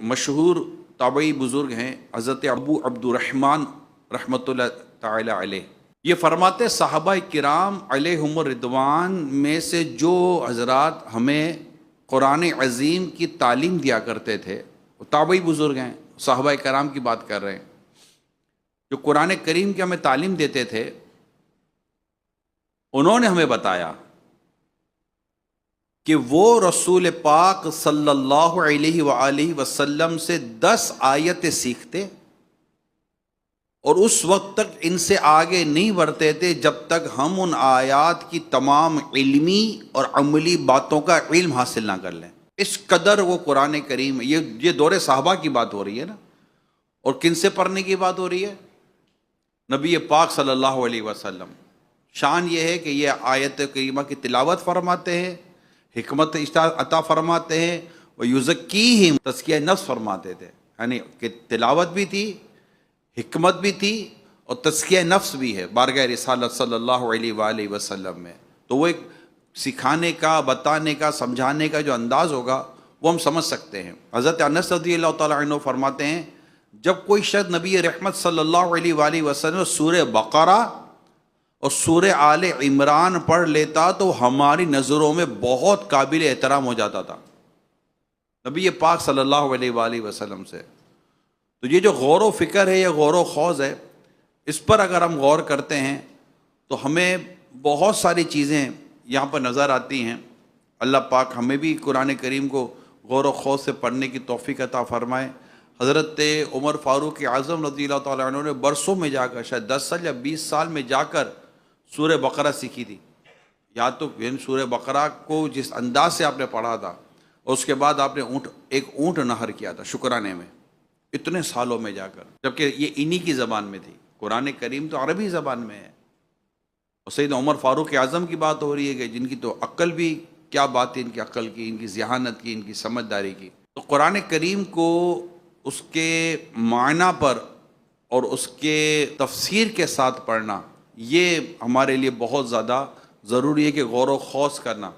مشہور تابعی بزرگ ہیں حضرت ابو عبدالرحمن رحمۃ اللہ تعالی علیہ، یہ فرماتے صحابہ کرام علیہم الرضوان میں سے جو حضرات ہمیں قرآن عظیم کی تعلیم دیا کرتے تھے، وہ تابعی بزرگ ہیں، صحابہ کرام کی بات کر رہے ہیں، جو قرآن کریم کی ہمیں تعلیم دیتے تھے، انہوں نے ہمیں بتایا کہ وہ رسول پاک صلی اللہ علیہ وآلہ وسلم سے 10 آیتیں سیکھتے اور اس وقت تک ان سے آگے نہیں بڑھتے تھے جب تک ہم ان آیات کی تمام علمی اور عملی باتوں کا علم حاصل نہ کر لیں۔ اس قدر وہ قرآن کریم، یہ دور صحابہ کی بات ہو رہی ہے نا، اور کن سے پڑھنے کی بات ہو رہی ہے؟ نبی پاک صلی اللہ علیہ وسلم۔ شان یہ ہے کہ یہ آیت کریمہ کی تلاوت فرماتے ہیں، حکمت عطا فرماتے ہیں، وَيُزَكِّيهِمْ تزکیہ نفس فرماتے تھے، یعنی کہ تلاوت بھی تھی، حکمت بھی تھی، اور تزکیہ نفس بھی ہے بارگاہ رسالت صلی اللہ علیہ وآلہ وسلم میں۔ تو وہ ایک سکھانے کا، بتانے کا، سمجھانے کا جو انداز ہوگا وہ ہم سمجھ سکتے ہیں۔ حضرت انس رضی اللہ تعالیٰ عنہ فرماتے ہیں، جب کوئی شخص نبی رحمت صلی اللہ علیہ وآلہ وسلم سورہ بقرہ اور سورہ آل عمران پڑھ لیتا تو ہماری نظروں میں بہت قابل احترام ہو جاتا تھا نبی پاک صلی اللہ علیہ وآلہ وسلم سے۔ تو یہ جو غور و فکر ہے، یہ غور و خوض ہے، اس پر اگر ہم غور کرتے ہیں تو ہمیں بہت ساری چیزیں یہاں پر نظر آتی ہیں۔ اللہ پاک ہمیں بھی قرآن کریم کو غور و خوض سے پڑھنے کی توفیق عطا فرمائے۔ حضرت عمر فاروق اعظم رضی اللہ تعالیٰ عنہ نے برسوں میں جا کر، شاید 10 سال یا 20 سال میں جا کر سورہ بقرہ سیکھی تھی۔ یا تو سورہ بقرہ کو جس انداز سے آپ نے پڑھا تھا، اور اس کے بعد آپ نے ایک اونٹ نہر کیا تھا شکرانے میں، اتنے سالوں میں جا کر، جبکہ یہ انہی کی زبان میں تھی۔ قرآن کریم تو عربی زبان میں ہے، اور سید عمر فاروق اعظم کی بات ہو رہی ہے کہ جن کی تو عقل بھی کیا بات ہے، ان کی عقل کی، ان کی ذہانت کی، ان کی سمجھداری کی۔ تو قرآن کریم کو اس کے معنی پر اور اس کے تفسیر کے ساتھ پڑھنا، یہ ہمارے لیے بہت زیادہ ضروری ہے کہ غور و خوض کرنا۔